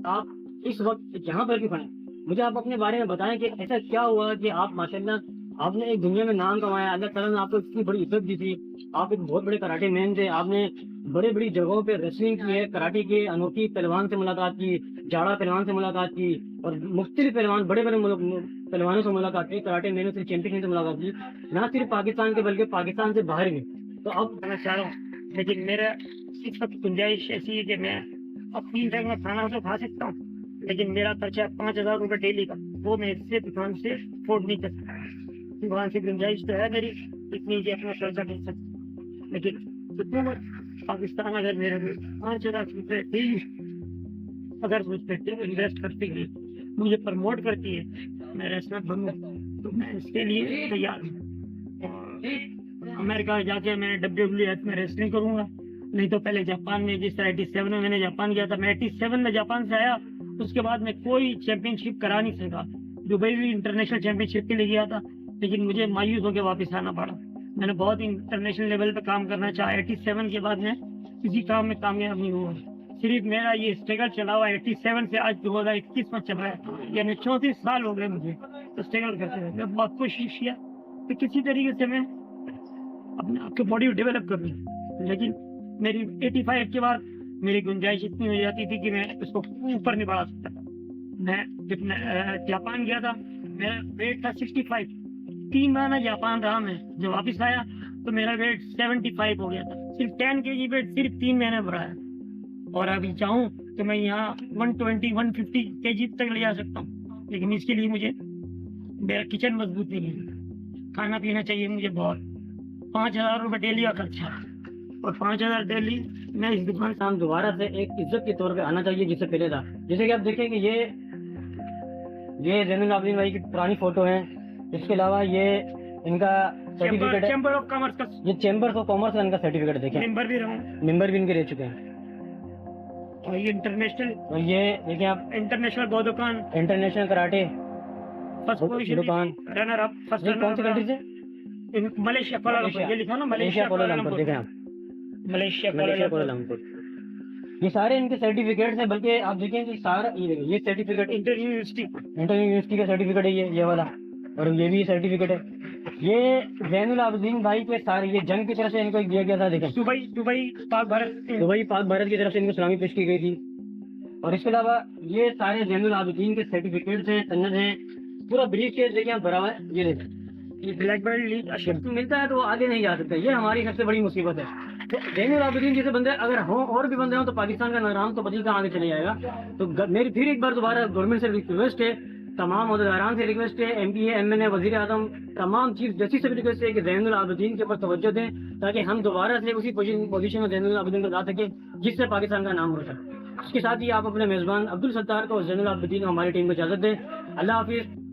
आप इस वक्त यहाँ पर क्यों खड़े हैं? मुझे आप अपने बारे में बताएं कि ऐसा क्या हुआ कि आप माशाल्लाह आपने एक दुनिया में नाम कमाया, अल्लाह ताला ने आपको इतनी बड़ी इज्जत दी थी। आप एक बहुत बड़े कराटे मैन थे, आपने बड़े बड़ी जगहों पे रेसलिंग की है, कराटे के अनोखी पहलवान से मुलाकात की, जाड़ा पहलवान से मुलाकात की और मुख्तलिफ पहलवान बड़े बड़े पहलवानों से मुलाकात की, कराटे मैनों से, चैंपियन से मुलाकात की, ना सिर्फ पाकिस्तान के बल्कि पाकिस्तान से बाहर भी। तो अब मैं चाह रहा हूँ, लेकिन मेरा इस वक्त गुंजाइश ऐसी है कि मैं अब 3 टाइम में खाना तो खा सकता हूँ, लेकिन मेरा खर्चा 5,000 रुपये डेली का, वो मैं इससे दुकान से अफोर्ड नहीं कर सकता। दुकान से गुंजाइश तो है मेरी इतनी कि अपना खर्चा कर सकता, लेकिन हुकूमत पाकिस्तान अगर मेरे को 5,000 रुपये डेली अगर मुझ पर इन्वेस्ट करती है, मुझे प्रमोट करती है, मैं रेस्लर बनूँ, तो मैं इसके लिए तैयार हूँ। अमेरिका जाके मैं WWF में रेसलिंग करूंगा, नहीं तो पहले जापान में, जिस तरह 87 में मैंने जापान गया था, मैं 87 में जापान से आया, उसके बाद मैं कोई चैंपियनशिप करा नहीं सका। दुबई भी इंटरनेशनल चैंपियनशिप के लिए गया था, लेकिन मुझे मायूस होकर वापस आना पड़ा। मैंने बहुत इंटरनेशनल लेवल पे काम करना चाहा, 87 के बाद मैं किसी काम में कामयाब नहीं हुआ। सिर्फ मेरा ये स्ट्रगल चला हुआ 87 से आज 2021 में चल रहा है, यानी 34 साल हो गए मुझे तो स्ट्रगल करते हुए। मैं बहुत कोशिश किया कि किसी तरीके से मैं अपने आप की बॉडी डेवलप कर लूँ, लेकिन मेरी 85 के बाद मेरी गुंजाइश इतनी हो जाती थी कि मैं उसको ऊपर नहीं बढ़ा सकता। मैं जब जापान गया था, मेरा वेट था 65, 3 महीना जापान रहा। मैं जब वापस आया तो मेरा वेट 75 हो गया था। सिर्फ 10 kg वेट सिर्फ 3 महीने बढ़ा है, और अभी चाहूँ तो मैं यहाँ 120 150 kg तक ले जा सकता हूँ, लेकिन इसके लिए मुझे मेरा किचन मजबूत नहीं है, खाना पीना चाहिए मुझे बहुत। 5,000 रुपये डेली का खर्चा, और 5,000 डेली मैं इस दुकान से हम दोबारा से एक इज्जत के तौर पे आना चाहिए जिससे पहले था। जैसे कि आप देखें कि ये ज़ैनुल आबिदीन भाई की पुरानी फोटो है। इसके अलावा ये इनका सर्टिफिकेट है, चैम्बर ऑफ कॉमर्स का, ये चैम्बर ऑफ कॉमर्स का इनका सर्टिफिकेट देखें, मेंबर भी रहूं, मेंबर भी इनके रह चुके हैं। और ये इंटरनेशनल, और ये देखिए आप इंटरनेशनल गोदोकान इंटरनेशनल कराटे फर्स्ट पोजीशन, दुकान, रनर अप, फर्स्ट कौन सी कंट्री से? मलेशिया कोलालमपुर, ये लिखा ना मलेशिया कोलालमपुर, देखें आप मलेशिया कोलालमपुर। ये सारे इनके सर्टिफिकेट्स हैं, बल्कि आप देखें कि सारा ये सर्टिफिकेट इंटर यूनिवर्सिटी का सर्टिफिकेट है, ये वाला, और ये भी सर्टिफिकेट है। ये ज़ैनुल आबिदीन भाई के सारे, ये जंग की तरफ से इनको दिया गया था। देखें दुबई पाक भारत की तरफ से इनको सलामी पेश की गई थी। और इसके अलावा ये सारे ज़ैनुल आबिदीन के सर्टिफिकेट्स हैं, सनद हैं, पूरा ब्रीफ केस देखिए आप भरा हुआ है। ये देखें, ये ब्लैक बेल्ट अशरफ मिलता है तो वो आगे नहीं जा सकता। ये हमारी सबसे बड़ी मुसीबत है। तो ज़ैनुल आबिदीन जैसे बंदे अगर हो, और भी बंदे हों, तो पाकिस्तान का नाम तो पता कहाँ आगे चले जाएगा। तो मेरी फिर एक बार दोबारा गवर्नमेंट से रिक्वेस्ट है, तमाम अहदेदारान से रिक्वेस्ट है, MP MNA वज़ीर आज़म तमाम चीफ जस्टिस से भी रिक्वेस्ट है कि ज़ैनुल आबिदीन के ऊपर तवज्जो दें, ताकि हम दोबारा से उसी पोजीशन में ज़ैनुल आबिदीन को ला सके जिससे पाकिस्तान का नाम रोशन। इसके साथ ही आप अपने मेज़बान अब्दुल सत्तार को, ज़ैनुल आबिदीन को, हमारी टीम को इजाज़त दें। अल्लाह हाफिज़।